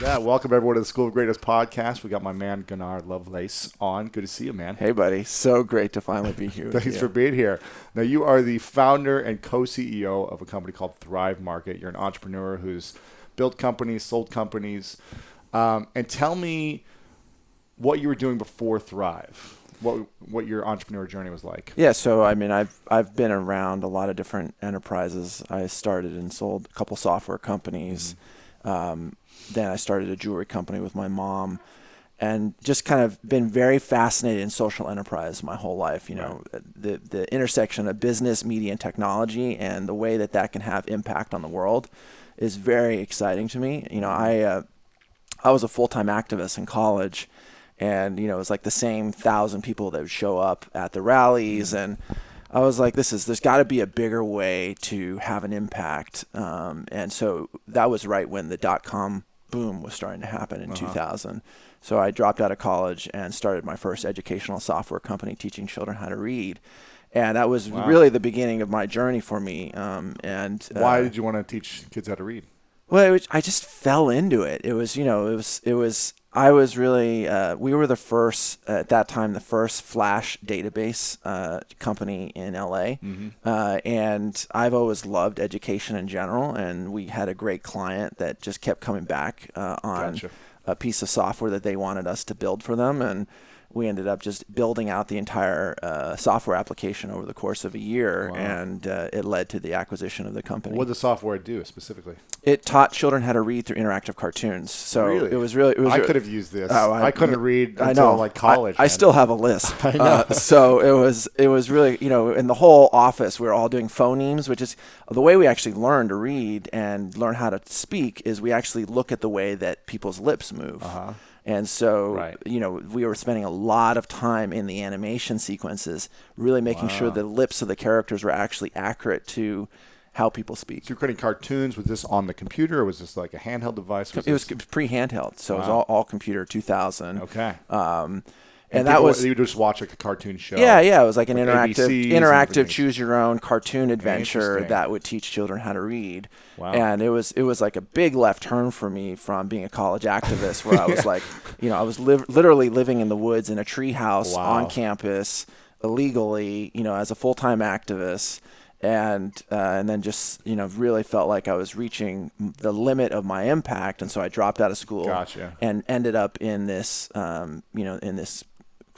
Yeah, welcome everyone to the School of Greatness podcast. We got my man Gunnar Lovelace on. Good to see you, man. Hey, buddy. So great to finally be here. Thanks for being here. Now, you are the founder and co-CEO of a company called Thrive Market. You're an entrepreneur who's built companies, sold companies. And tell me what you were doing before Thrive. What your entrepreneur journey was like. Yeah, so I mean, I've been around a lot of different enterprises. I started and sold a couple software companies. Then I started a jewelry company with my mom, and just kind of been very fascinated in social enterprise my whole life. You know, the intersection of business, media, and technology, and the way that can have impact on the world is very exciting to me. You know, I was a full-time activist in college, and you know, it was like the same 1,000 people that would show up at the rallies, and I was like, there's got to be a bigger way to have an impact. And so that was right when the .com boom was starting to happen in 2000. So I dropped out of college and started my first educational software company teaching children how to read. And that was really the beginning of my journey for me. Why did you want to teach kids how to read? Well, I just fell into it. It was, I was really, we were the first, at that time, the first Flash database company in LA. And I've always loved education in general. And we had a great client that just kept coming back on a piece of software that they wanted us to build for them. And we ended up just building out the entire software application over the course of a year. And it led to the acquisition of the company. What did the software do specifically? It taught children how to read through interactive cartoons. So really? It was really. I could have used this. I couldn't read until like college. I still have a lisp. I know. So it was really, you know, in the whole office we were all doing phonemes, which is the way we actually learn to read and learn how to speak. Is we actually look at the way that people's lips move. And so, you know, we were spending a lot of time in the animation sequences, really making sure the lips of the characters were actually accurate to how people speak. So you're creating cartoons. Was this on the computer, or was this like a handheld device? It was pre-handheld, so it was all computer 2000. Okay. And that was, you would just watch like a cartoon show. Yeah, it was like an like interactive choose your own cartoon adventure that would teach children how to read. Wow. And it was like a big left turn for me from being a college activist, where I was like, you know, I was literally living in the woods in a tree house on campus illegally, you know, as a full-time activist. And then just, you know, really felt like I was reaching the limit of my impact. And so I dropped out of school and ended up in this, in this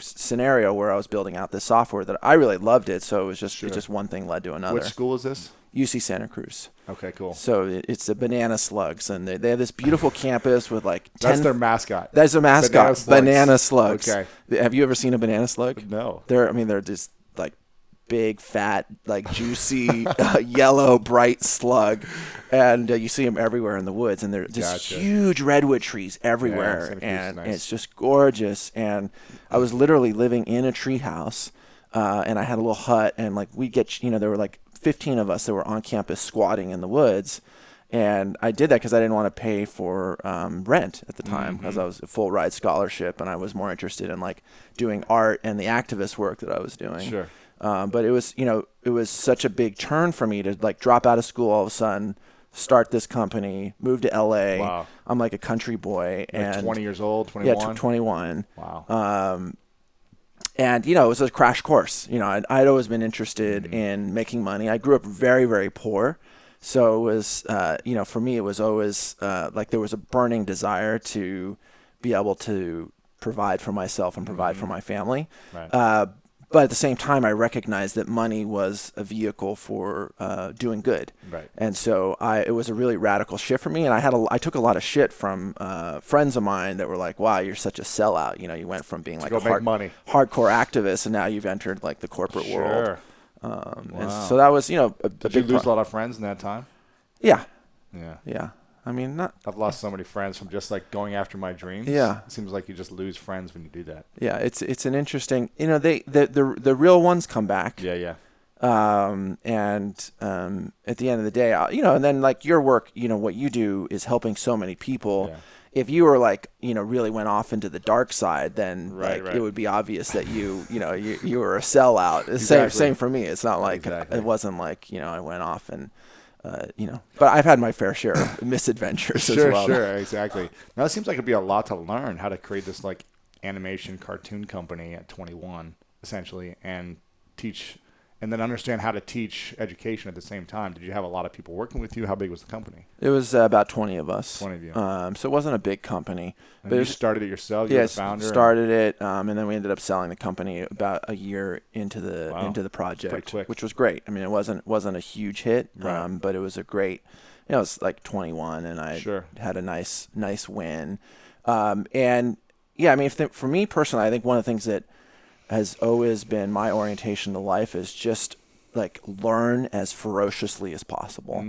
scenario where I was building out this software that I really loved it. So it was just one thing led to another. Which school is this? UC Santa Cruz. Okay, cool. So it's the Banana Slugs, and they have this beautiful campus with like 10. That's their mascot. That's their mascot. Banana Slugs. Okay. Have you ever seen a banana slug? No. They're just like big, fat, like juicy, yellow, bright slug, and you see them everywhere in the woods. And there's just huge redwood trees everywhere, and it's just gorgeous. And I was literally living in a tree house, and I had a little hut, and like we get, you know, there were like 15 of us that were on campus squatting in the woods. And I did that because I didn't want to pay for rent at the time, because I was a full ride scholarship, and I was more interested in like doing art and the activist work that I was doing. Sure. But it was, you know, it was such a big turn for me to like drop out of school all of a sudden, start this company, move to LA. Wow. I'm like a country boy, and 20 years old, 21. Yeah, 21. Wow. And you know, it was a crash course. You know, I'd always been interested in making money. I grew up very, very poor. So it was, you know, for me, it was always like there was a burning desire to be able to provide for myself and provide for my family. Right. But at the same time, I recognized that money was a vehicle for doing good. Right. And so it was a really radical shift for me. And I took a lot of shit from friends of mine that were like, wow, you're such a sellout. You know, you went from being like a hardcore activist, and now you've entered like the corporate world. And so that was, you know, Did you lose a lot of friends in that time? Yeah. Yeah. I mean, I've lost so many friends from just like going after my dreams. Yeah. It seems like you just lose friends when you do that. Yeah, it's an interesting, you know, the real ones come back. Yeah. And at the end of the day, you know, and then like your work, you know, what you do is helping so many people. Yeah. If you were like, you know, really went off into the dark side, then it would be obvious that you were a sellout. Exactly. Same for me. It's not like it wasn't like, you know, I went off and but I've had my fair share of misadventures as well. Sure, exactly. Now it seems like it'd be a lot to learn how to create this like animation cartoon company at 21, essentially, and teach, and then understand how to teach education at the same time. Did you have a lot of people working with you? How big was the company? It was about 20 of us. 20 of you. So it wasn't a big company. And you started it yourself? Yes, the founder? Started it, and then we ended up selling the company about a year into the project, pretty quick. which was great. I mean, it wasn't a huge hit, right. But it was a great. It was like 21, and I Sure. had a nice win. And yeah, I mean, for me personally, I think one of the things that has always been my orientation to life is just like learn as ferociously as possible.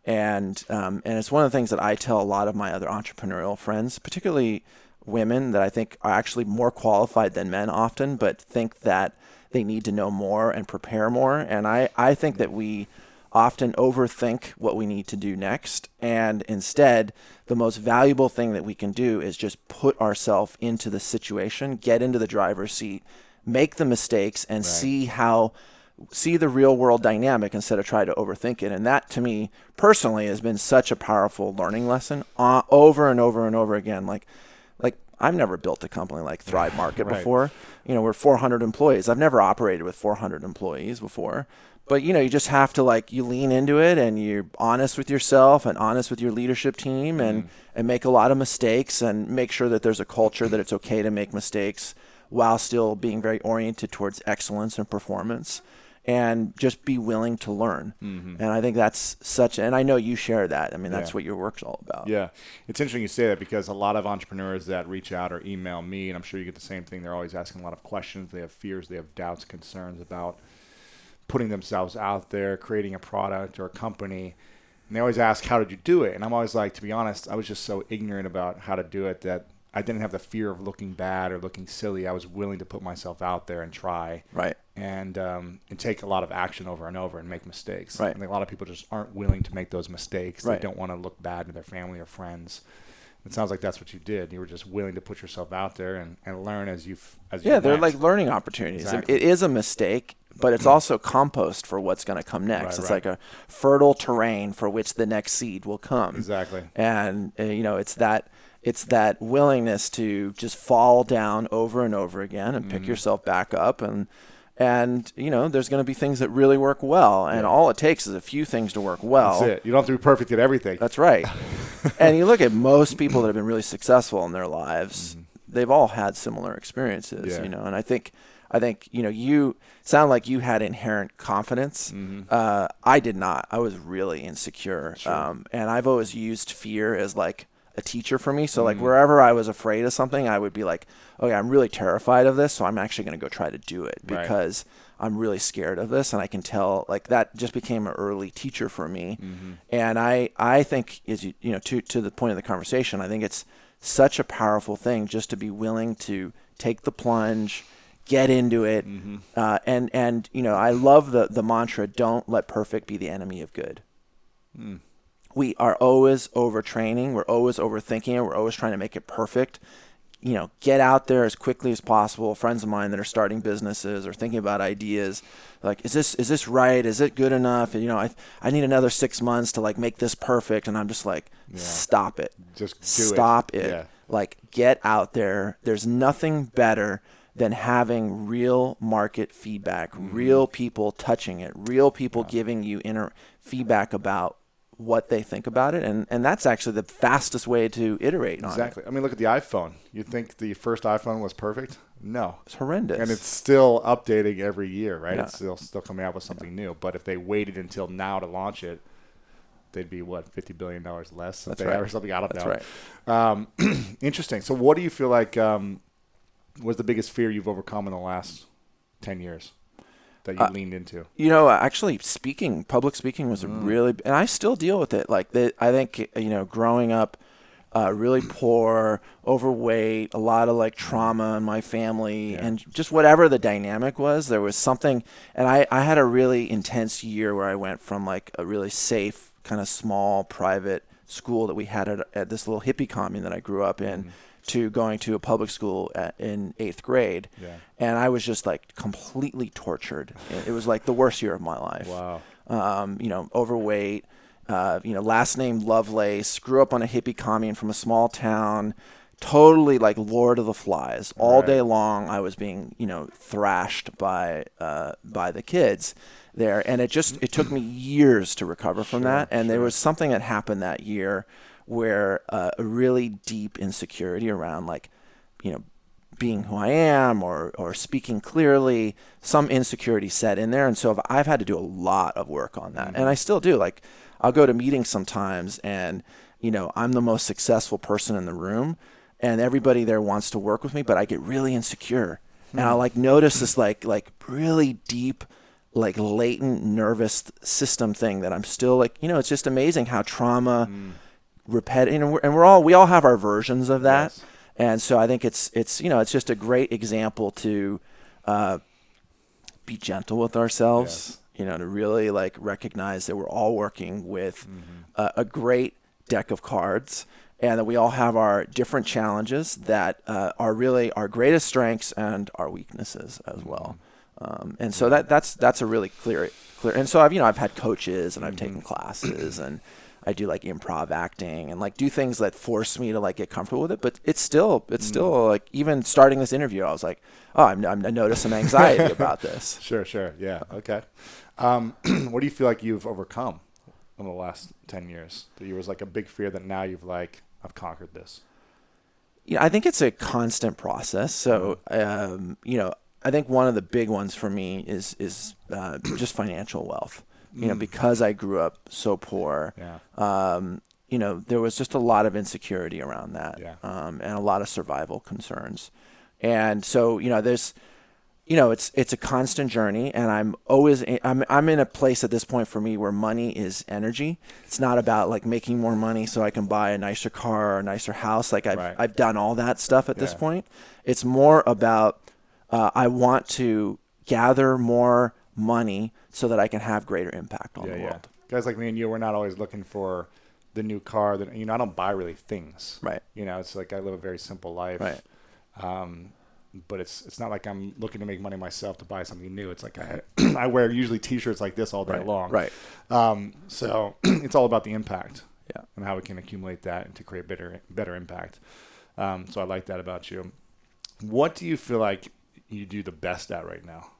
And it's one of the things that I tell a lot of my other entrepreneurial friends, particularly women, that I think are actually more qualified than men often, but think that they need to know more and prepare more. And I think that we often overthink what we need to do next. And instead, the most valuable thing that we can do is just put ourselves into the situation, get into the driver's seat, make the mistakes, and right. see the real world dynamic instead of try to overthink it. And that, to me personally, has been such a powerful learning lesson over and over and over again. Like I've never built a company like Thrive Market right. before. We're 400 employees. I've never operated with 400 employees before. But, you just have to you lean into it, and you're honest with yourself and honest with your leadership team, and make a lot of mistakes, and make sure that there's a culture that it's okay to make mistakes while still being very oriented towards excellence and performance, and just be willing to learn. And I think that's and I know you share that. I mean, that's what your work's all about. Yeah. It's interesting you say that, because a lot of entrepreneurs that reach out or email me, and I'm sure you get the same thing, they're always asking a lot of questions. They have fears, they have doubts, concerns about putting themselves out there, creating a product or a company. And they always ask, how did you do it? And I'm always like, to be honest, I was just so ignorant about how to do it that I didn't have the fear of looking bad or looking silly. I was willing to put myself out there and try. Right. And take a lot of action over and over and make mistakes. Right. And a lot of people just aren't willing to make those mistakes. Right. They don't want to look bad to their family or friends. It sounds like that's what you did. You were just willing to put yourself out there and learn as you they're like learning opportunities. Exactly. It is a mistake, but it's also compost for what's going to come next. Right, it's right. like a fertile terrain for which the next seed will come. Exactly. And it's that willingness to just fall down over and over again and pick yourself back up, and there's going to be things that really work well, and all it takes is a few things to work well. That's it. You don't have to be perfect at everything. That's right. And you look at most people that have been really successful in their lives, they've all had similar experiences, Yeah. and I think you sound like you had inherent confidence. I did not. I was really insecure. Sure. And I've always used fear as like a teacher for me. So like wherever I was afraid of something, I would be like, okay, I'm really terrified of this, so I'm actually going to go try to do it because I'm really scared of this. And I can tell, like, that just became an early teacher for me. And I think, to the point of the conversation, I think it's such a powerful thing just to be willing to take the plunge, get into it. And I love the mantra, don't let perfect be the enemy of good. We are always overtraining. We're always overthinking it. We're always trying to make it perfect. Get out there as quickly as possible. Friends of mine that are starting businesses or thinking about ideas, like, is this right? Is it good enough? I need another 6 months to like make this perfect. And I'm just like, stop it. Just stop it. Yeah. Like, get out there. There's nothing better than having real market feedback, real people touching it, real people giving you inner feedback about what they think about it, and that's actually the fastest way to iterate on it. Exactly. I mean, look at the iPhone. You think the first iPhone was perfect? No. It's horrendous. And it's still updating every year, right? Yeah. It's still coming out with something new. But if they waited until now to launch it, they'd be, $50 billion less? That's right. Or something, I don't know. That's right. Interesting. So what do you feel like was the biggest fear you've overcome in the last 10 years? That you leaned into? Actually, public speaking was a really, and I still deal with it. Like, I think, growing up really poor, overweight, a lot of like trauma in my family, and just whatever the dynamic was, there was something. And I had a really intense year where I went from like a really safe, kind of small, private school that we had at this little hippie commune that I grew up in, to going to a public school in 8th grade. Yeah. And I was just like completely tortured. It was like the worst year of my life. Wow. Overweight, last name Lovelace, grew up on a hippie commune from a small town, totally like Lord of the Flies. All day long, I was being, thrashed by the kids there. And it took me years to recover from that. And there was something that happened that year where a really deep insecurity around being who I am or speaking clearly, some insecurity set in there. And so I've had to do a lot of work on that. And I still do. Like, I'll go to meetings sometimes and, I'm the most successful person in the room and everybody there wants to work with me, but I get really insecure. And I'll notice this really deep, latent nervous system thing that I'm still it's just amazing how trauma repetitive, and we all have our versions of that. Yes. And so I think it's just a great example to be gentle with ourselves, to really recognize that we're all working with a great deck of cards and that we all have our different challenges that are really our greatest strengths and our weaknesses as well. And so that's a really clear. And so I've had coaches and I've taken classes and I do improv acting and do things that force me to get comfortable with it. But it's still even starting this interview, I was like, oh, I noticed some anxiety about this. Sure. Yeah. Okay. What do you feel like you've overcome in the last 10 years? That you was a big fear that now you've I've conquered this. I think it's a constant process. So, I think one of the big ones for me is just financial wealth. Because I grew up so poor, there was just a lot of insecurity around that, and a lot of survival concerns. And so, there's, it's a constant journey, and I'm in a place at this point for me where money is energy. It's not about making more money so I can buy a nicer car or a nicer house. I've done all that stuff at this point. It's more about, I want to gather more money so that I can have greater impact on the world. Guys like me and you, we're not always looking for the new car that, I don't buy really things. Right. It's I live a very simple life. Right. But it's not like I'm looking to make money myself to buy something new. It's I wear usually t-shirts like this all day long. Right. So it's all about the impact. Yeah. And how we can accumulate that and to create better impact. So I like that about you. What do you feel like you do the best at right now?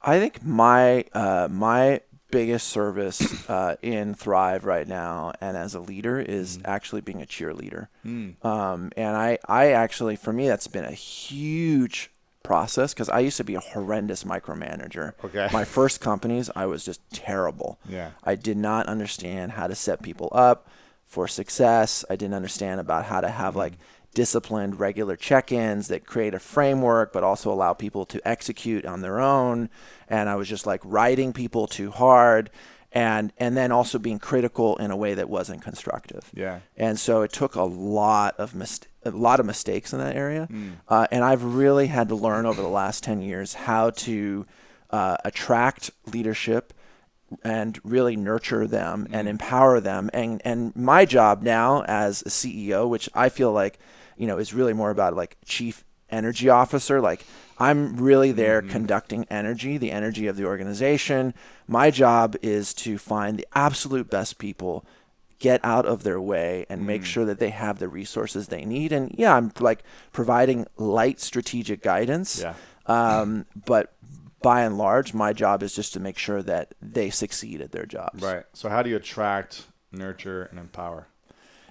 I think my biggest service in Thrive right now and as a leader is actually being a cheerleader. And I actually, for me, that's been a huge process because I used to be a horrendous micromanager. Okay. My first companies, I was just terrible. Yeah. I did not understand how to set people up for success. I didn't understand about how to have disciplined regular check-ins that create a framework but also allow people to execute on their own. And I was just writing people too hard and then also being critical in a way that wasn't constructive. Yeah. And so it took a lot of mistakes in that area. And I've really had to learn over the last 10 years how to attract leadership and really nurture them and empower them. And my job now as a CEO, which I feel is really more about chief energy officer. I'm really there conducting energy, the energy of the organization. My job is to find the absolute best people, get out of their way and make sure that they have the resources they need. And I'm providing light strategic guidance. Yeah. But by and large, my job is just to make sure that they succeed at their jobs. Right. So how do you attract, nurture, and empower?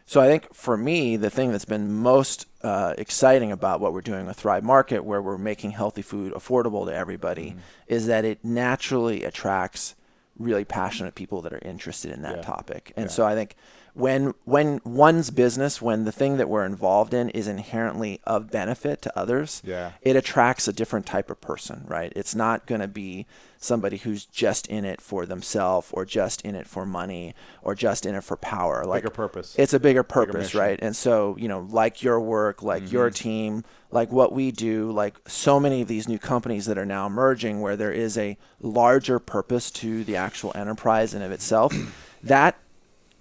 So I think for me, the thing that's been most exciting about what we're doing with Thrive Market, where we're making healthy food affordable to everybody, is that it naturally attracts really passionate people that are interested in that topic. And so I think when one's business, when the thing that we're involved in is inherently of benefit to others, it attracts a different type of person, right? It's not going to be somebody who's just in it for themselves or just in it for money or just in it for power. Bigger purpose. It's a bigger purpose, right? And so, your work, your team, what we do, so many of these new companies that are now emerging where there is a larger purpose to the actual enterprise in of itself, that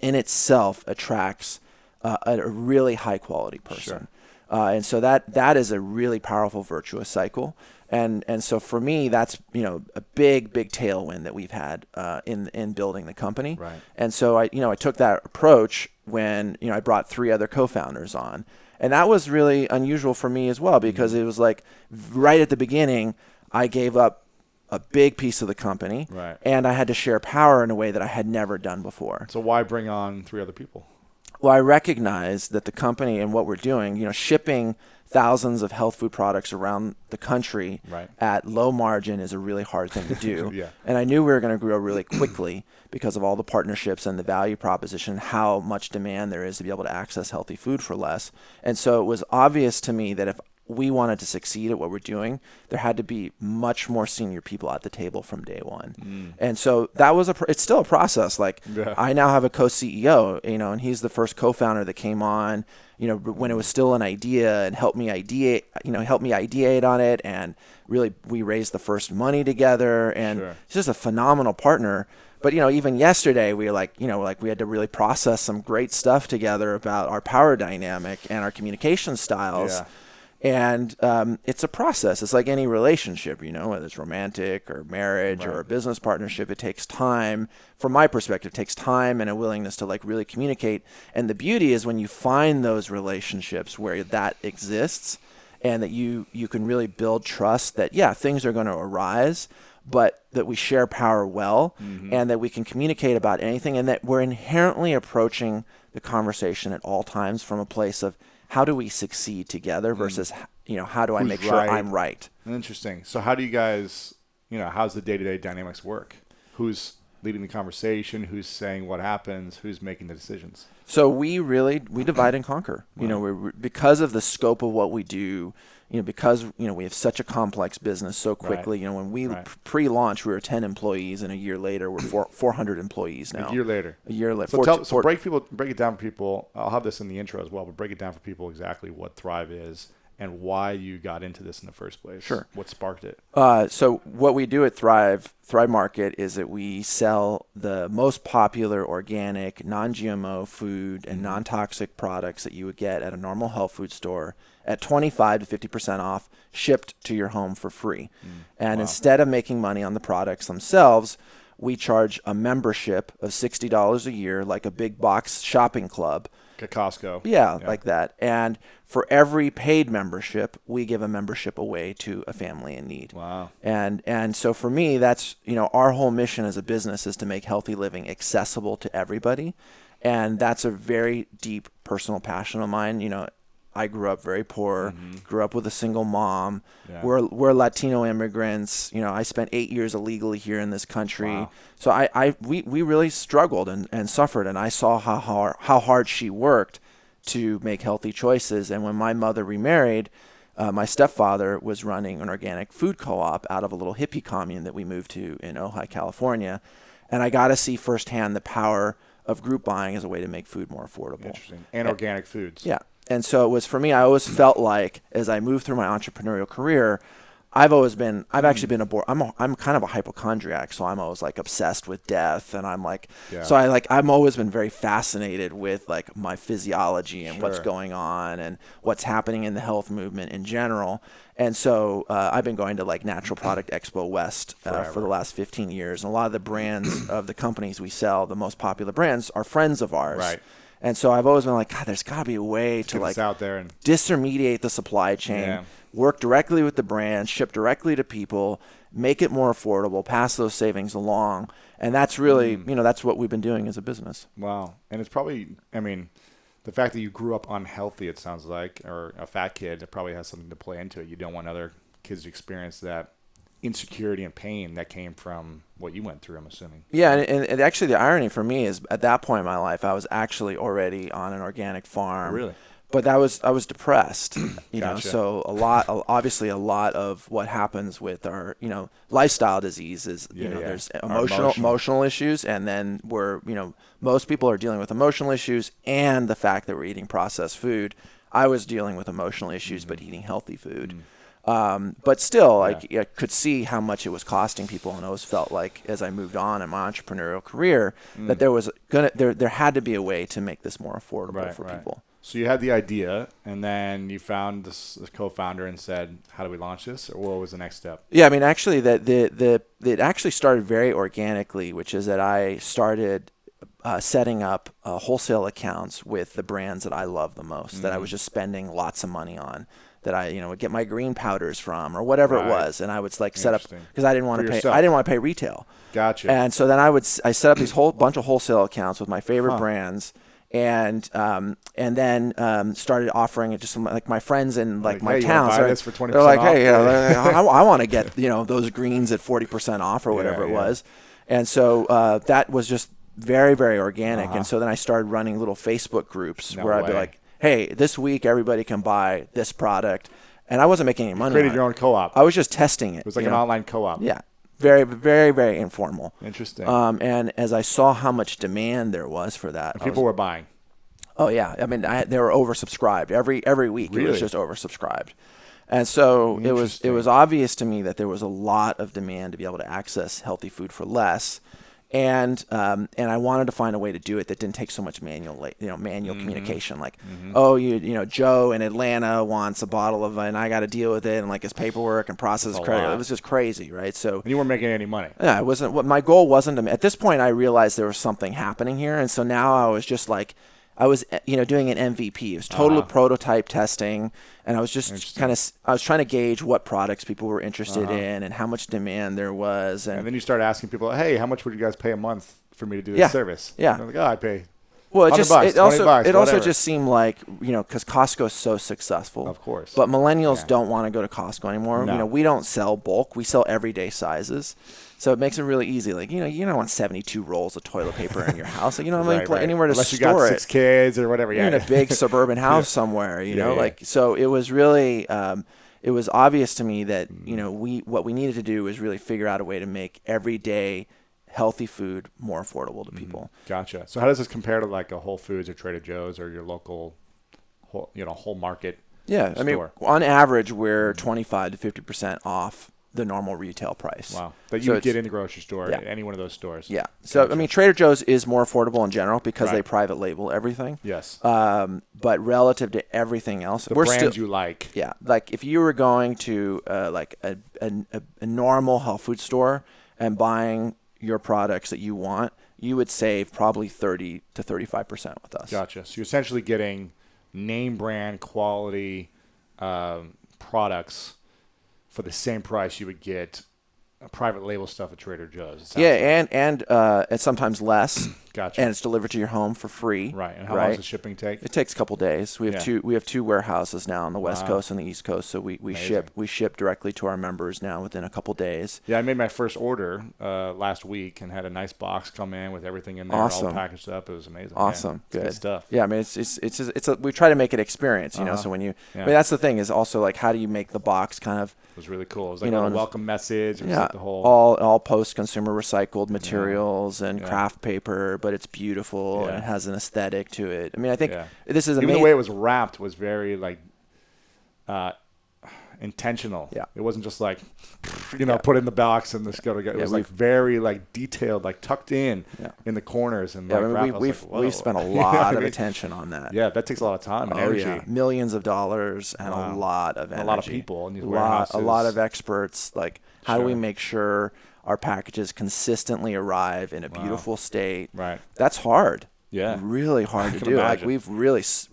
in itself attracts a really high quality person. Sure. And so that is a really powerful virtuous cycle. And so for me, that's, a big tailwind that we've had in building the company. Right. And so I took that approach when, I brought 3 other co-founders on. And that was really unusual for me as well, because it was like right at the beginning, I gave up a big piece of the company, Right. and I had to share power in a way that I had never done before. So why bring on 3 other people? Well, I recognize that the company and what we're doing, shipping thousands of health food products around the country Right. at low margin is a really hard thing to do. Yeah. And I knew we were going to grow really quickly because of all the partnerships and the value proposition, how much demand there is to be able to access healthy food for less. And so it was obvious to me that if we wanted to succeed at what we're doing, there had to be much more senior people at the table from day one. And so that was it's still a process. Like, I now have a co-CEO, and he's the first co-founder that came on, when it was still an idea, and helped me ideate on it. And really, we raised the first money together, and he's just a phenomenal partner. But, even yesterday, we were we had to really process some great stuff together about our power dynamic and our communication styles. Yeah. And it's a process. It's like any relationship, whether it's romantic or marriage or a business partnership. It takes time. From my perspective, it takes time and a willingness to really communicate. And the beauty is when you find those relationships where that exists, and that you can really build trust that, things are going to arise, but that we share power well, and that we can communicate about anything, and that we're inherently approaching the conversation at all times from a place of, how do we succeed together versus, how do I make sure I'm right? Interesting. So how do you guys, how's the day-to-day dynamics work? Who's leading the conversation? Who's saying what happens? Who's making the decisions? So we divide and conquer. We're because of the scope of what we do, because we have such a complex business so quickly. When we pre-launch, we were 10 employees, and a year later, we're 400 employees now. A year later. So break it down for people. I'll have this in the intro as well, but break it down for people exactly what Thrive is and why you got into this in the first place. Sure. What sparked it? So what we do at Thrive Market is that we sell the most popular organic, non-GMO food and non-toxic products that you would get at a normal health food store at 25 to 50% off, shipped to your home for free. And instead of making money on the products themselves, we charge a membership of $60 a year, like a big box shopping club. Like a Costco. Yeah, like that. And for every paid membership, we give a membership away to a family in need. Wow. And so for me, that's, our whole mission as a business is to make healthy living accessible to everybody. And that's a very deep personal passion of mine. I grew up very poor, grew up with a single mom. Yeah. We're Latino immigrants. I spent 8 years illegally here in this country. Wow. So we really struggled and suffered, and I saw how hard she worked to make healthy choices. And when my mother remarried, my stepfather was running an organic food co-op out of a little hippie commune that we moved to in Ojai, California. And I got to see firsthand the power of group buying as a way to make food more affordable. Interesting. And organic foods. Yeah. And so it was, for me, I always felt like as I moved through my entrepreneurial career, I've actually been I'm kind of a hypochondriac, so I'm always obsessed with death, and I'm I'm always been very fascinated with my physiology and what's going on and what's happening in the health movement in general. And so I've been going to Natural Product Expo West for the last 15 years, and a lot of the brands of the companies we sell, the most popular brands, are friends of ours. Right. And so I've always been God, there's got to be a way to out there and disintermediate the supply chain, work directly with the brand, ship directly to people, make it more affordable, pass those savings along. And that's really, that's what we've been doing as a business. Wow. And it's probably, the fact that you grew up unhealthy, it sounds like, or a fat kid, it probably has something to play into it. You don't want other kids to experience that insecurity and pain that came from what you went through, I'm assuming. Yeah, and actually the irony for me is at that point in my life, I was actually already on an organic farm. Really? But I was depressed, Gotcha. So obviously a lot of what happens with our, lifestyle diseases, there's emotional issues, and then most people are dealing with emotional issues and the fact that we're eating processed food. I was dealing with emotional issues, but eating healthy food. But still, I could see how much it was costing people, and I always felt like as I moved on in my entrepreneurial career that there had to be a way to make this more affordable for people. So you had the idea, and then you found this co-founder and said, "How do we launch this?" Or what was the next step? Yeah, I mean, actually, it actually started very organically, which is that I started setting up wholesale accounts with the brands that I love the most, that I was just spending lots of money on, that I would get my green powders from or whatever it was, and I would like set up because I didn't want to pay. I didn't want to pay retail. Gotcha. And so then I set up these whole bunch of wholesale accounts with my favorite brands. And then started offering it to some like my friends in like my town. Buy this for 20% they're like, off? hey, I want to get those greens at 40% off or whatever it was. And so that was just very, very organic. And so then I started running little Facebook groups where I'd be like, hey, this week everybody can buy this product, and I wasn't making any money. You created your own co-op. I was just testing it. It was like an online co-op. Yeah. Very, very, very informal. Interesting. And as I saw how much demand there was for that, and people were buying. Oh yeah, I mean they were oversubscribed every week. Really? It was just oversubscribed, and so it was obvious to me that there was a lot of demand to be able to access healthy food for less, and I wanted to find a way to do it that didn't take so much manual communication. Like, oh, Joe in Atlanta wants a bottle of, and I got to deal with it, and like his paperwork and process credit. It was just crazy, right? So and you weren't making any money. Yeah, it wasn't. What my goal wasn't to. At this point, I realized there was something happening here, and so now I was just like. I was, doing an MVP. It was total prototype testing, and I was just I was trying to gauge what products people were interested in and how much demand there was. And then you started asking people, hey, how much would you guys pay a month for me to do this service? Yeah. And they're like, I pay. Well, it also just seemed like, because Costco is so successful. Of course. But millennials don't want to go to Costco anymore. No. We don't sell bulk. We sell everyday sizes. So it makes it really easy. Like, you don't want 72 rolls of toilet paper in your house. Like, anywhere to Unless store it. Unless you got 6 kids or whatever. You're in a big suburban house somewhere, Like, so it was really, it was obvious to me that, what we needed to do was really figure out a way to make everyday healthy food more affordable to people. Gotcha. So how does this compare to like a Whole Foods or Trader Joe's or your local, whole market? Yeah, store? I mean, on average, we're 25 to 50% off the normal retail price. Wow. That you would get in the grocery store, at any one of those stores. Yeah. So, I mean, Trader Joe's is more affordable in general because they private label everything. Yes. But relative to everything else, we're brands you like. Yeah. Like if you were going to like a normal health food store and buying your products that you want, you would save probably 30 to 35% with us. Gotcha. So you're essentially getting name brand quality products for the same price you would get private label stuff at Trader Joe's. Yeah, and it's sometimes less. Gotcha. And it's delivered to your home for free. Right. And how long does the shipping take? It takes a couple days. We have two warehouses now on the West Coast and the East Coast, so we ship directly to our members now within a couple days. Yeah, I made my first order last week and had a nice box come in with everything in there, awesome. all packaged up. It was amazing. Awesome, good stuff. Yeah, I mean it's we try to make it experience, So when you, I mean that's the thing is also like how do you make the box kind of. It was really cool. It was like a welcome message. It was like the whole all post-consumer recycled materials and craft paper, but it's beautiful and it has an aesthetic to it. I mean, I think this is amazing. Even the way it was wrapped was very like intentional. Yeah. It wasn't just like put in the box and this go together. It was like very like detailed, like tucked in the corners and we've spent a lot of attention on that. Yeah, that takes a lot of time and energy. Yeah. Millions of dollars and a lot of energy. A lot of people in these warehouses. A lot of experts. Like how do we make sure our packages consistently arrive in a beautiful state? Right. That's hard. Yeah, really hard to do. Imagine. Like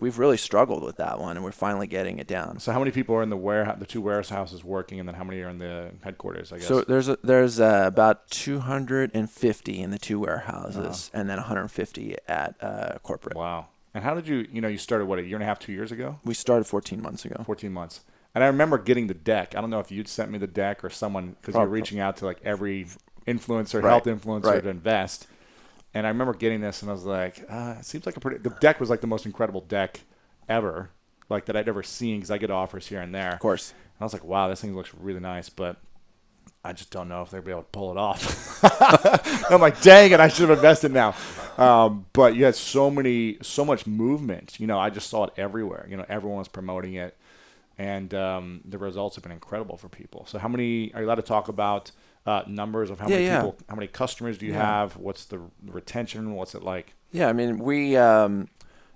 we've really struggled with that one, and we're finally getting it down. So, how many people are in the warehouse, the two warehouses working, and then how many are in the headquarters? I guess. So there's about 250 in the two warehouses, and then 150 at corporate. Wow. And how did you started a year and a half, 2 years ago? We started 14 months ago. 14 months. And I remember getting the deck. I don't know if you'd sent me the deck or someone because you were reaching out to like every influencer, health influencer to invest. And I remember getting this, and I was like, it seems like the deck was like the most incredible deck ever, like that I'd ever seen because I get offers here and there. Of course. And I was like, wow, this thing looks really nice, but I just don't know if they'll be able to pull it off. I'm like, dang it, I should have invested now. But you had so much movement. I just saw it everywhere. Everyone was promoting it, and the results have been incredible for people. So how many are you allowed to talk about? Numbers of how many people, how many customers do you have? What's the retention? What's it like? Yeah, I mean,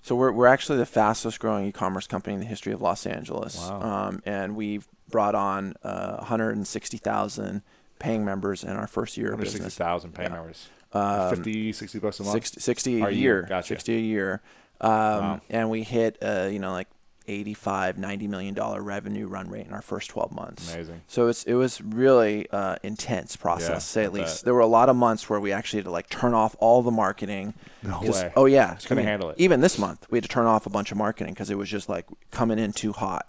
So we're actually the fastest growing e-commerce company in the history of Los Angeles. Wow. And we've brought on 160,000 paying members in our first year of business. 160,000 paying members. 50, 60 bucks a month? 60 a year. Gotcha. 60 a year. Wow. And we hit, like $85-90 million revenue run rate in our first 12 months. Amazing. So it was really intense process, Yeah, to say I at least. bet. There were a lot of months where we actually had to like turn off all the marketing. No Just- way. Oh yeah. Just couldn't handle it. Even this month, we had to turn off a bunch of marketing because it was just like coming in too hot.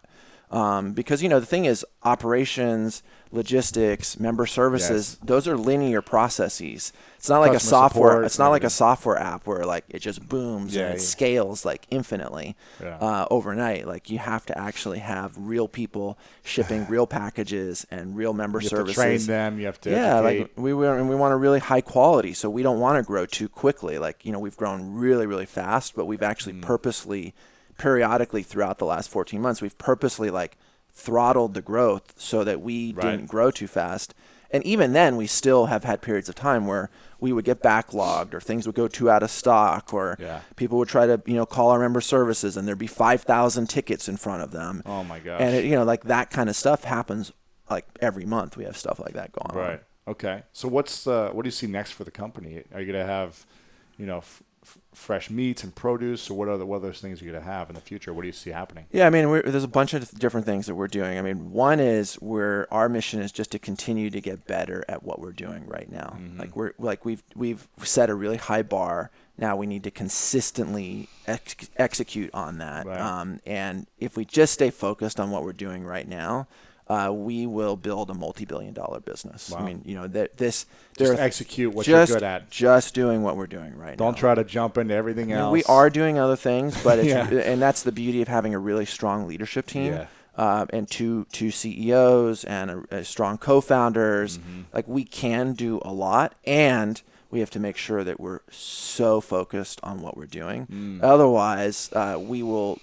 Because, the thing is, operations, logistics, member services, those are linear processes. It's not like a Customer software. support, It's not like a everything. software app where like it just booms and it Yeah. scales like infinitely overnight. Like you have to actually have real people shipping real packages and real member You have services. to train them. You have to Yeah, educate. like we want a really high quality, so we don't want to grow too quickly. Like, we've grown really, really fast, but we've actually purposely, periodically throughout the last 14 months, we've purposely like throttled the growth so that we didn't grow too fast. And even then, we still have had periods of time where we would get backlogged or things would go too out of stock or people would try to, call our member services and there'd be 5,000 tickets in front of them. Oh my gosh. And it, like that kind of stuff happens like every month. We have stuff like that going on. Right. Okay. So what do you see next for the company? Are you going to have, fresh meats and produce, or what other things are you going to have in the future? What do you see happening? Yeah, I mean, there's a bunch of different things that we're doing. I mean, one is our mission is just to continue to get better at what we're doing right now. Like we've set a really high bar. Now we need to consistently execute on that. Right. And if we just stay focused on what we're doing right now, we will build a multi-billion-dollar business. Wow. I mean, Just execute what you're good at. Just doing what we're doing right now. Don't try to jump into everything else. We are doing other things, but and that's the beauty of having a really strong leadership team. And two CEOs and a strong co-founders. Like we can do a lot, and we have to make sure that we're so focused on what we're doing. Otherwise, we will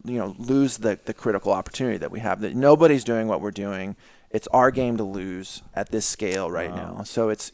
lose the critical opportunity that we have. That nobody's doing what we're doing. It's our game to lose at this scale right now. So it's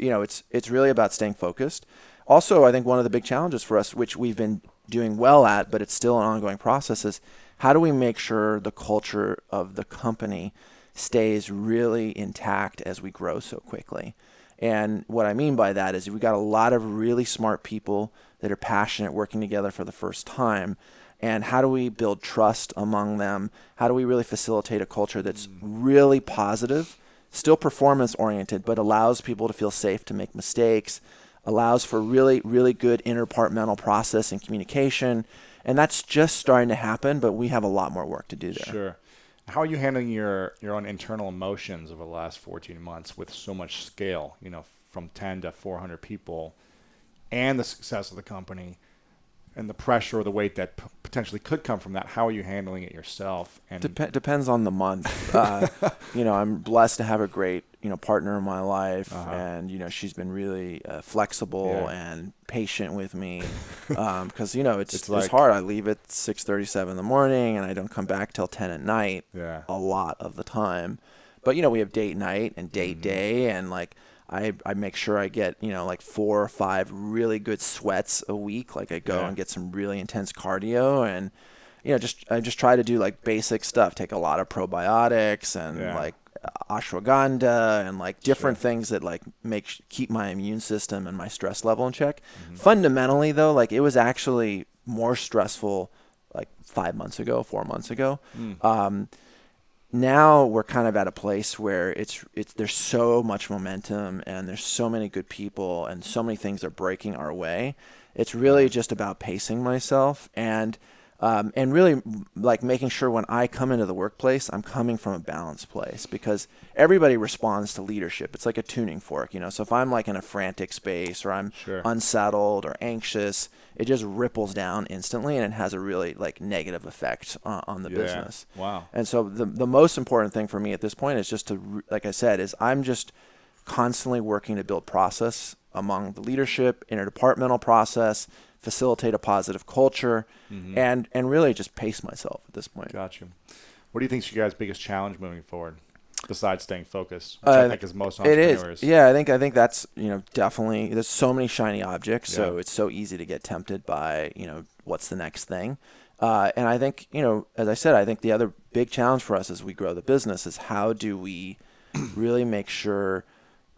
really about staying focused. Also, I think one of the big challenges for us, which we've been doing well at, but it's still an ongoing process, is how do we make sure the culture of the company stays really intact as we grow so quickly? And what I mean by that is we got a lot of really smart people that are passionate working together for the first time. And how do we build trust among them? How do we really facilitate a culture that's really positive, still performance oriented, but allows people to feel safe to make mistakes, allows for really, really good interdepartmental process and communication. And that's just starting to happen, but we have a lot more work to do there. Sure. How are you handling your own internal emotions over the last 14 months with so much scale, from 10 to 400 people, and the success of the company and the pressure or the weight that potentially could come from that? How are you handling it yourself? And depends on the month. I'm blessed to have a great, partner in my life, and She's been really flexible and patient with me, because it's hard. I leave at 6:37 in the morning, and I don't come back till 10 at night. A lot of the time, but we have date night and date day, and like. I make sure I get, 4 or 5 really good sweats a week. Like I go and get some really intense cardio, and, I just try to do like basic stuff, take a lot of probiotics and like ashwagandha and like different things that like keep my immune system and my stress level in check. Fundamentally though, like it was actually more stressful like 4 months ago. Now we're kind of at a place where there's so much momentum and there's so many good people and so many things are breaking our way. It's really just about pacing myself and really like making sure when I come into the workplace, I'm coming from a balanced place, because everybody responds to leadership. It's like a tuning fork, So if I'm like in a frantic space or I'm unsettled or anxious, it just ripples down instantly, and it has a really like negative effect on the business. Wow. And so the most important thing for me at this point is just to, like I said, is I'm just constantly working to build process among the leadership, interdepartmental process, facilitate a positive culture, and really just pace myself at this point. Got you. What do you think is your guys' biggest challenge moving forward? besides staying focused, which I think is most entrepreneurs. It is. Yeah, I think that's, definitely, there's so many shiny objects, so Yeah. it's so easy to get tempted by, what's the next thing. And I think, as I said, I think the other big challenge for us as we grow the business is how do we really make sure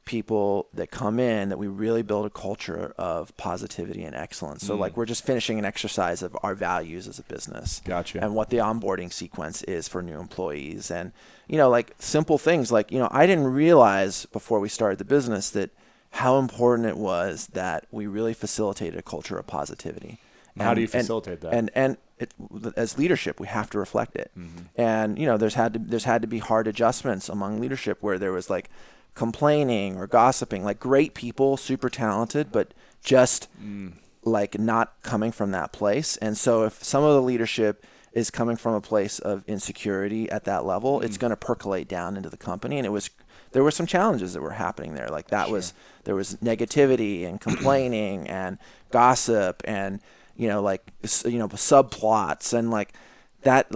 people that come in, that we really build a culture of positivity and excellence. So like we're just finishing an exercise of our values as a business. Gotcha. And what the onboarding sequence is for new employees. And, like simple things like, I didn't realize before we started the business that how important it was that we really facilitated a culture of positivity. How do you facilitate that? And as leadership, we have to reflect it. And, there's had to be hard adjustments among leadership where there was like complaining or gossiping, like great people, super talented, but just like not coming from that place. And so if some of the leadership is coming from a place of insecurity at that level, it's going to percolate down into the company. And there were some challenges that were happening there. Like there was negativity and complaining and gossip and, subplots and like that,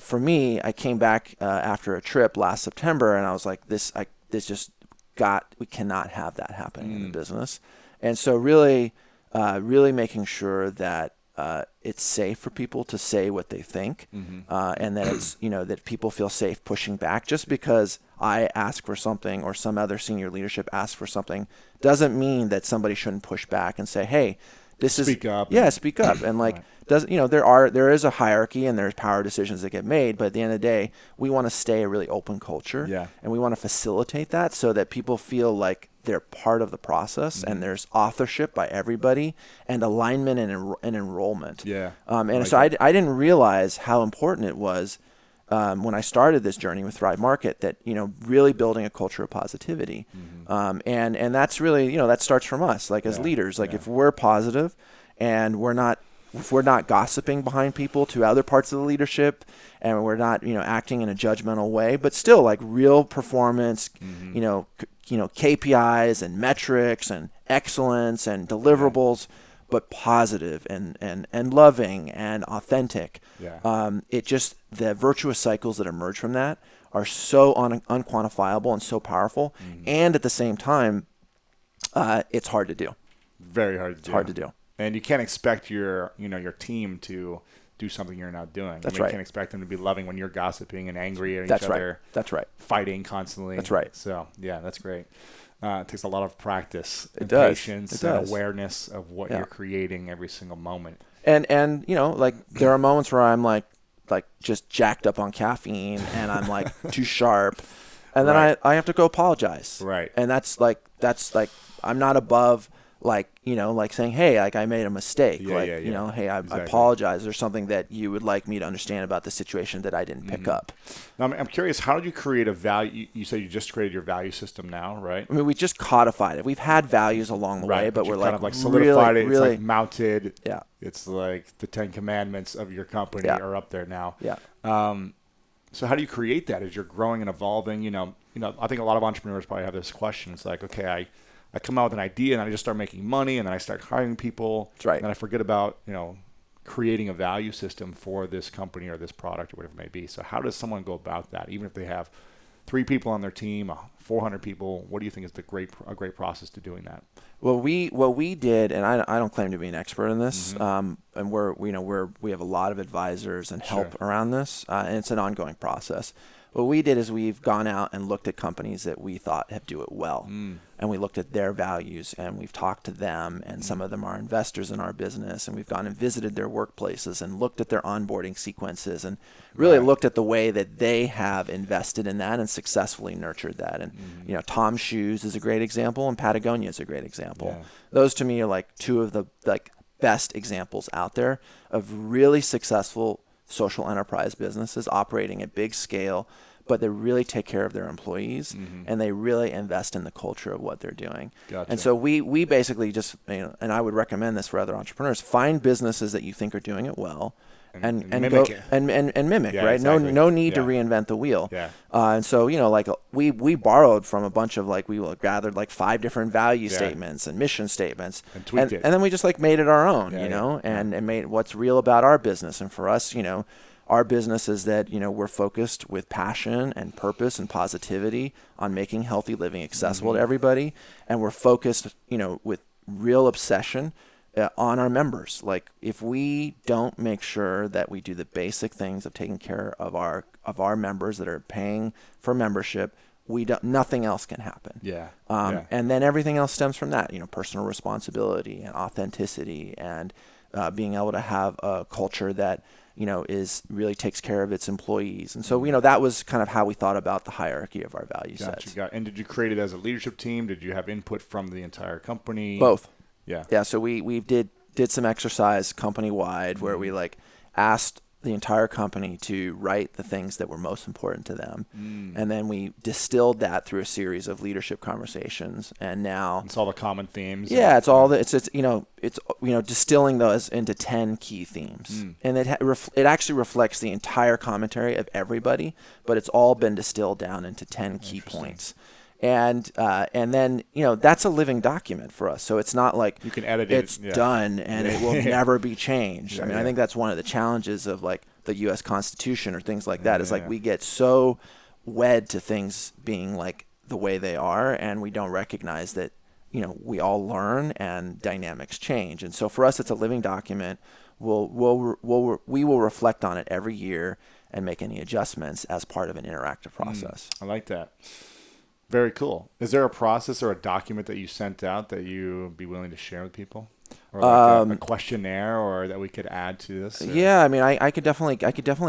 for me, I came back after a trip last September and I was like, we cannot have that happening in the business. And so really making sure that it's safe for people to say what they think, and that it's, that people feel safe pushing back. Just because I ask for something or some other senior leadership asks for something doesn't mean that somebody shouldn't push back and say, hey, speak up. Yeah, speak up. And like, there is a hierarchy and there's power decisions that get made, but at the end of the day, we want to stay a really open culture. Yeah. And we want to facilitate that so that people feel like they're part of the process and there's authorship by everybody and alignment and enrollment. Yeah. I didn't realize how important it was when I started this journey with Thrive Market that, really building a culture of positivity. And that's really, that starts from us, like as leaders, like if we're positive and if we're not gossiping behind people to other parts of the leadership and we're not, acting in a judgmental way, but still like real performance, KPIs and metrics and excellence and deliverables, but positive and loving and authentic. Yeah. The virtuous cycles that emerge from that are so unquantifiable and so powerful. And at the same time, it's hard to do. Very hard to do. It's hard to do. And you can't expect your team to do something you're not doing. That's right. right. You can't expect them to be loving when you're gossiping and angry at each other. That's right. Fighting constantly. That's right. So, yeah, that's great. It takes a lot of practice and does. patience and awareness of what you're creating every single moment. And like there are moments where I'm like just jacked up on caffeine and I'm like too sharp. And then I have to go apologize. Right. And that's like I'm not above like saying, hey, like I made a mistake. Hey, I apologize. There's something that you would like me to understand about the situation that I didn't pick up. Now, I'm curious, how did you create a value? You said you just created your value system now, right? I mean, we just codified it. We've had values along the way, but we're kind of like solidified it. Really, it's like mounted. Yeah. It's like the 10 commandments of your company are up there now. Yeah. So how do you create that as you're growing and evolving? I think a lot of entrepreneurs probably have this question. It's like, okay, I come out with an idea and I just start making money and then I start hiring people. That's right. And I forget about, creating a value system for this company or this product or whatever it may be. So how does someone go about that? Even if they have 3 people on their team, 400 people, what do you think is a great process to doing that? Well, what we did, and I don't claim to be an expert in this, and we have a lot of advisors and help around this, and it's an ongoing process. What we did is we've gone out and looked at companies that we thought do it well. And we looked at their values and we've talked to them, and some of them are investors in our business, and we've gone and visited their workplaces and looked at their onboarding sequences and really looked at the way that they have invested in that and successfully nurtured that. And, Tom's Shoes is a great example and Patagonia is a great example. Yeah. Those to me are like 2 of the best examples out there of really successful social enterprise businesses operating at big scale, but they really take care of their employees and they really invest in the culture of what they're doing. Gotcha. And so we basically just, and I would recommend this for other entrepreneurs, find businesses that you think are doing it well and mimic it. And mimic, Yeah, right? exactly. No need to reinvent the wheel. Yeah. And so, we borrowed from a bunch of we gathered 5 different value statements and mission statements and tweaked it. And then we just made it our own, and made what's real about our business. And for us, our business is that, we're focused with passion and purpose and positivity on making healthy living accessible to everybody. And we're focused, with real obsession on our members. Like, if we don't make sure that we do the basic things of taking care of our members that are paying for membership, nothing else can happen. And then everything else stems from that, personal responsibility and authenticity and being able to have a culture that, is really takes care of its employees. And so, that was kind of how we thought about the hierarchy of our value sets. And did you create it as a leadership team? Did you have input from the entire company? Both. Yeah. So we did some exercise company-wide where we asked the entire company to write the things that were most important to them. And then we distilled that through a series of leadership conversations. And now it's all the common themes. Yeah, it's distilling those into 10 key themes. And it actually reflects the entire commentary of everybody, but it's all been distilled down into 10 key points. And then, that's a living document for us. So it's not like you can edit it's done and it will never be changed. I think that's one of the challenges of like the U.S. Constitution or things like that is like we get so wed to things being like the way they are, and we don't recognize that, we all learn and dynamics change. And so for us, it's a living document. We will reflect on it every year and make any adjustments as part of an interactive process. I like that. Very cool. Is there a process or a document that you sent out that you'd be willing to share with people, or like a questionnaire, or that we could add to this? Or? Yeah, I mean, I could definitely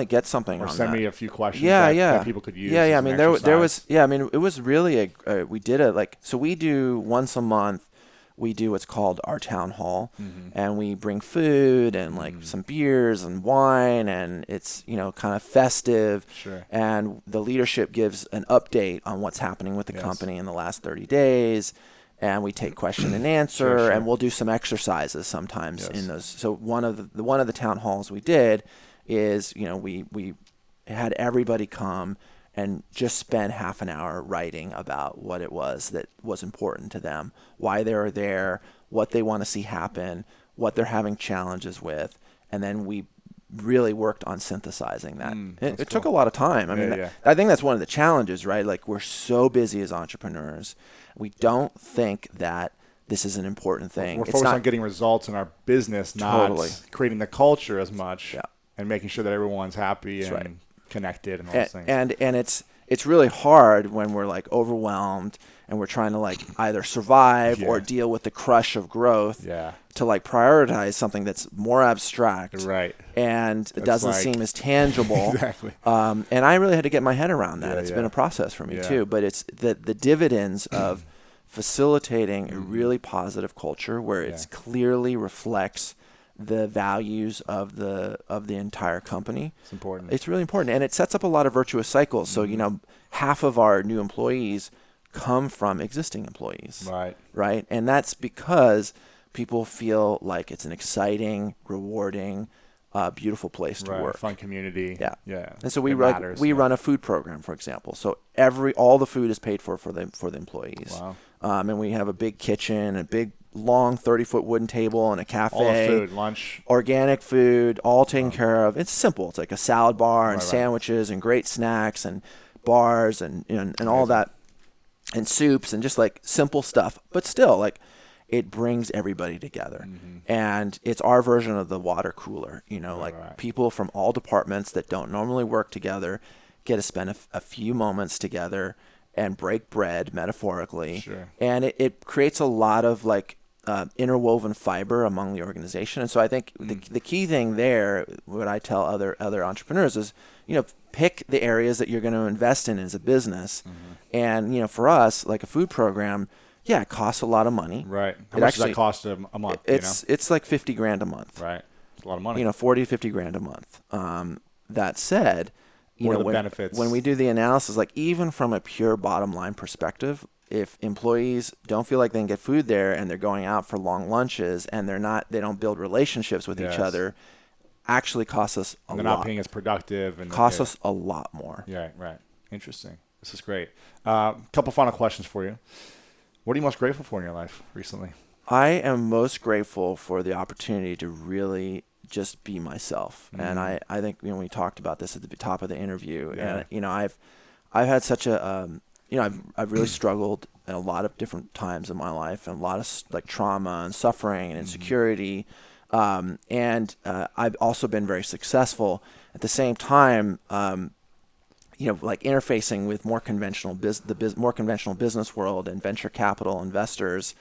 get something. Or on send that. me a few questions. That people could use. I mean, there was. I mean, it was really we did it so we do once a month. We do what's called our town hall, and we bring food and like some beers and wine, and it's kind of festive. Sure. And the leadership gives an update on what's happening with the company in the last 30 days, and we take question and answer, sure. and we'll do some exercises sometimes in those. So one of the town halls we did is we had everybody come and just spend half an hour writing about what it was that was important to them, why they were there, what they want to see happen, what they're having challenges with. And then we really worked on synthesizing that. It took a lot of time. I mean, I think that's one of the challenges, right? Like, we're so busy as entrepreneurs. We don't think that this is an important thing. We're focused on getting results in our business, not creating the culture as much and making sure that everyone's happy and connected and all those things. And it's really hard when we're like overwhelmed and we're trying to like either survive or deal with the crush of growth to like prioritize something that's more abstract, right? And it doesn't seem as tangible. Exactly. And I really had to get my head around that. It's been a process for me too, but it's the dividends of facilitating a really positive culture where it clearly reflects the values of the entire company. It's important. It's really important, and it sets up a lot of virtuous cycles. So half of our new employees come from existing employees. Right, and that's because people feel like it's an exciting, rewarding, beautiful place to work. Fun community. Yeah. And so we run a food program, for example. So all the food is paid for the employees. Wow. And we have a big kitchen, a big long 30-foot wooden table, and a cafe. All the food, lunch, organic food, all taken care of. It's simple. It's like a salad bar and sandwiches and great snacks and bars and all that, and soups and just like simple stuff. But still, like, it brings everybody together. And it's our version of the water cooler. People from all departments that don't normally work together get to spend a few moments together and break bread, metaphorically. Sure. And it creates a lot of like interwoven fiber among the organization. And so I think the key thing there, what I tell other entrepreneurs is, pick the areas that you're going to invest in as a business. And, for us, like a food program, it costs a lot of money. Right. How much does that cost a month? It's like $50,000 a month. Right. It's a lot of money. $40,000 to $50,000 a month. That said, benefits? When we do the analysis, like even from a pure bottom line perspective, if employees don't feel like they can get food there and they're going out for long lunches and they don't build relationships with each other, actually costs us a lot. They're not being as productive. And costs us a lot more. Yeah, right. Interesting. This is great. Couple final questions for you. What are you most grateful for in your life recently? I am most grateful for the opportunity to really just be myself. And I think, we talked about this at the top of the interview, and, I've had such a, I've really struggled in a lot of different times in my life, and a lot of like trauma and suffering and insecurity. And I've also been very successful at the same time, like interfacing with more conventional more conventional business world and venture capital investors.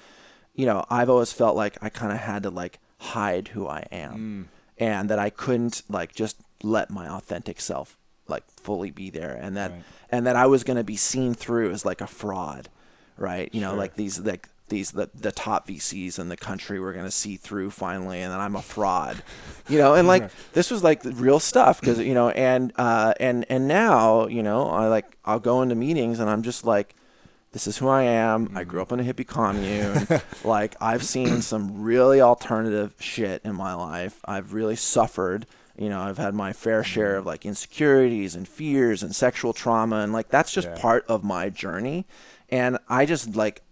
I've always felt like I kind of had to like hide who I am, and that I couldn't like just let my authentic self like fully be there, and that I was going to be seen through as like a fraud, right? Like the top VCs in the country were going to see through finally, and then I'm a fraud, and like this was like the real stuff, because and now I'll go into meetings and I'm just like, this is who I am. I grew up in a hippie commune. Like, I've seen some really alternative shit in my life. I've really suffered. I've had my fair share of like insecurities and fears and sexual trauma, and like that's just part of my journey. And I just like,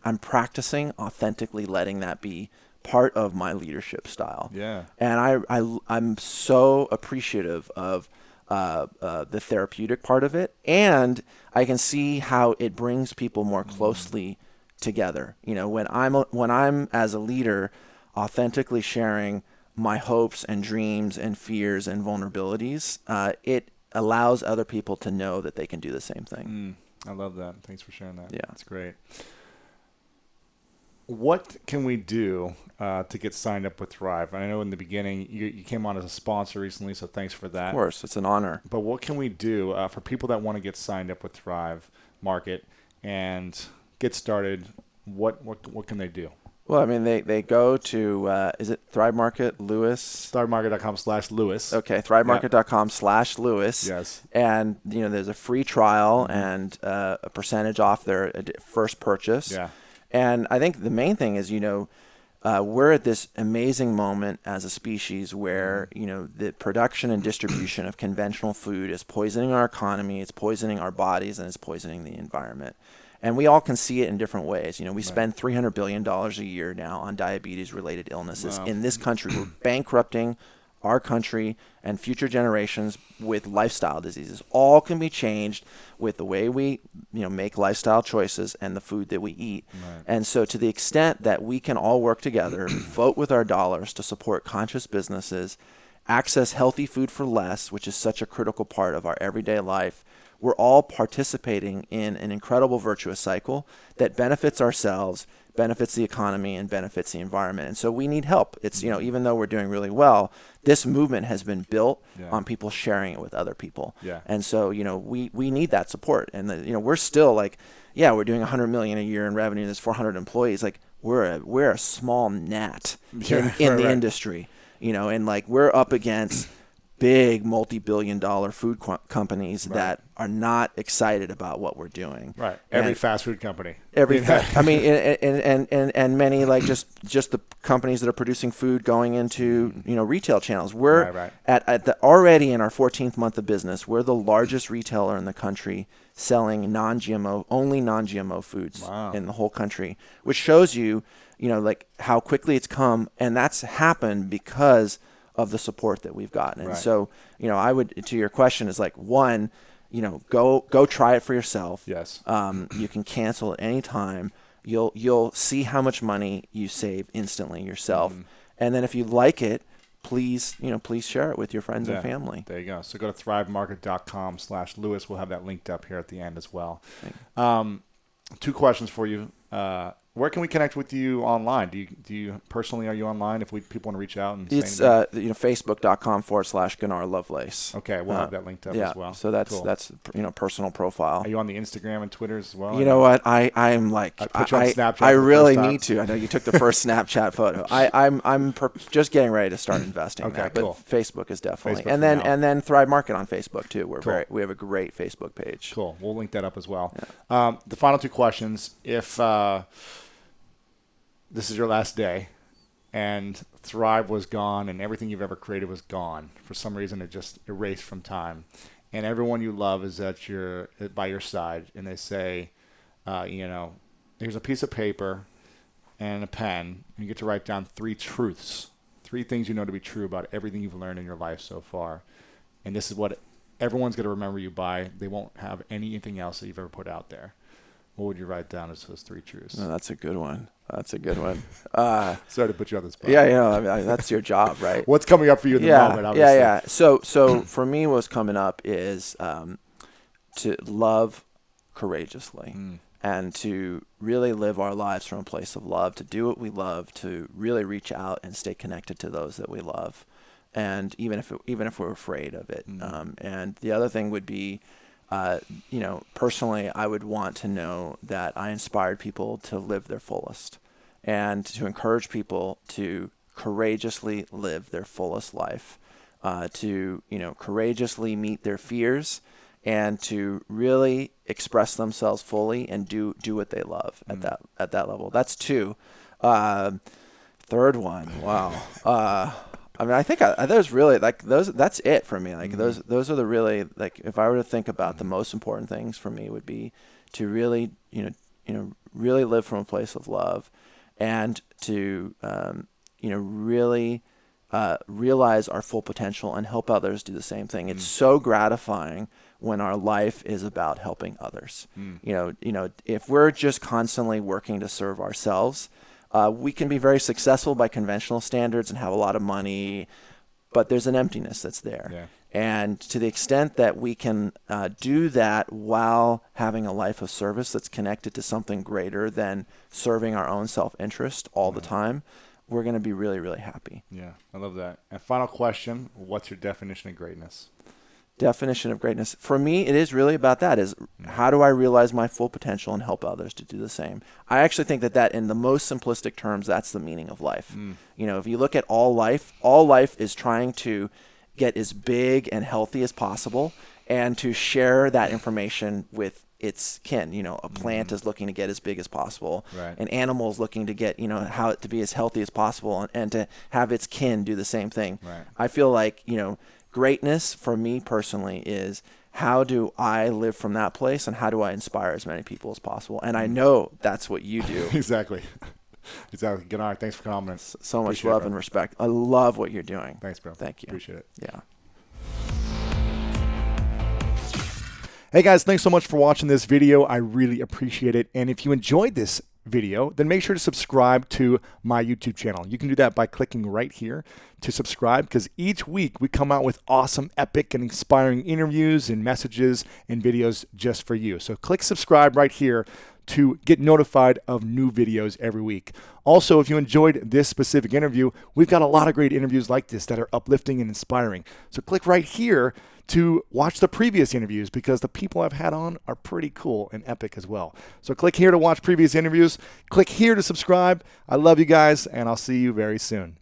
I'm practicing authentically letting that be part of my leadership style. Yeah. And I'm so appreciative of the therapeutic part of it, and I can see how it brings people more closely together. When I'm as a leader authentically sharing my hopes and dreams and fears and vulnerabilities, it allows other people to know that they can do the same thing. I love that. Thanks for sharing that. Yeah, that's great. What can we do to get signed up with Thrive? I know in the beginning you came on as a sponsor recently, so thanks for that. Of course, it's an honor. But what can we do for people that want to get signed up with Thrive Market and get started? What can they do? Well, I mean, they go to, is it Thrive Market, Lewis? ThriveMarket.com/Lewis. Okay, ThriveMarket.com/Lewis. Yes. And, there's a free trial and a percentage off their first purchase. Yeah. And I think the main thing is, we're at this amazing moment as a species where, the production and distribution of conventional food is poisoning our economy, it's poisoning our bodies, and it's poisoning the environment. And we all can see it in different ways. We spend $300 billion a year now on diabetes-related illnesses. Wow. In this country, we're bankrupting our country and future generations with lifestyle diseases. All can be changed with the way we, make lifestyle choices and the food that we eat. Right. And so to the extent that we can all work together, vote with our dollars to support conscious businesses, access healthy food for less, which is such a critical part of our everyday life, we're all participating in an incredible virtuous cycle that benefits ourselves, benefits the economy, and benefits the environment. And so we need help. It's, even though we're doing really well, this movement has been built on people sharing it with other people. Yeah. And so, we need that support. And, we're still like, we're doing $100 million a year in revenue. There's 400 employees. Like, we're a small gnat in the industry, and like we're up against big multi-billion-dollar food companies that are not excited about what we're doing. Right. Every fast food company. I mean, and many like just the companies that are producing food going into retail channels. We're already in our 14th month of business. We're the largest retailer in the country selling only non-GMO foods in the whole country, which shows you like how quickly it's come, and that's happened because of the support that we've gotten. And so, I would, to your question, is like, one, go try it for yourself. Yes. You can cancel at any time. You'll see how much money you save instantly yourself. And then if you like it, please share it with your friends and family. There you go. So go to thrivemarket.com/Lewis. We'll have that linked up here at the end as well. Two questions for you. Where can we connect with you online? Do you personally, are you online if people want to reach out? And it's Facebook.com/Gunnar Lovelace. Okay, we'll have that linked up as well. So that's personal profile. Are you on the Instagram and Twitter as well? You know what? I'm like I put you on Snapchat. I really need to. I know you took the first Snapchat photo. I'm just getting ready to start investing. Okay, cool. But Facebook is definitely, Facebook and then Thrive Market on Facebook too. We have a great Facebook page. Cool. We'll link that up as well. Yeah. The final two questions: if this is your last day, and Thrive was gone, and everything you've ever created was gone. For some reason, it just erased from time. And everyone you love is by your side, and they say, here's a piece of paper and a pen. And you get to write down three truths 3 things you know to be true about everything you've learned in your life so far. And this is what everyone's going to remember you by. They won't have anything else that you've ever put out there. What would you write down as those 3 truths? No, that's a good one. That's a good one. Sorry to put you on the spot. Yeah, I mean, that's your job, right? What's coming up for you in the moment, obviously? Yeah. So for me, what's coming up is to love courageously and to really live our lives from a place of love, to do what we love, to really reach out and stay connected to those that we love, and even if we're afraid of it. And the other thing would be, personally, I would want to know that I inspired people to live their fullest and to encourage people to courageously live their fullest life, to courageously meet their fears and to really express themselves fully and do what they love at that level. That's 2. Third one, wow. I mean, I think there's really that's it for me. Like those are the really, like, if I were to think about the most important things for me would be to really, really live from a place of love, and to, really realize our full potential and help others do the same thing. It's so gratifying when our life is about helping others. If we're just constantly working to serve ourselves, we can be very successful by conventional standards and have a lot of money, but there's an emptiness that's there. Yeah. And to the extent that we can do that while having a life of service that's connected to something greater than serving our own self-interest all the time, we're going to be really, really happy. Yeah, I love that. And final question, what's your definition of greatness? Definition of greatness. For me, it is really about that, is how do I realize my full potential and help others to do the same? I actually think that in the most simplistic terms, that's the meaning of life. If you look at all life is trying to get as big and healthy as possible and to share that information with its kin. A plant is looking to get as big as possible. Right. An animal is looking to get, how it to be as healthy as possible and to have its kin do the same thing. Right. I feel like, greatness for me personally is how do I live from that place and how do I inspire as many people as possible? And I know that's what you do. Exactly. Gunnar, thanks for coming. So much love and respect. I love what you're doing. Thanks, bro. Thank you. Appreciate it. Yeah. Hey guys, thanks so much for watching this video. I really appreciate it. And if you enjoyed this video, then make sure to subscribe to my YouTube channel. You can do that by clicking right here to subscribe, because each week we come out with awesome, epic, and inspiring interviews and messages and videos just for you. So click subscribe right here to get notified of new videos every week. Also, if you enjoyed this specific interview, we've got a lot of great interviews like this that are uplifting and inspiring. So click right here to watch the previous interviews, because the people I've had on are pretty cool and epic as well. So click here to watch previous interviews. Click here to subscribe. I love you guys, and I'll see you very soon.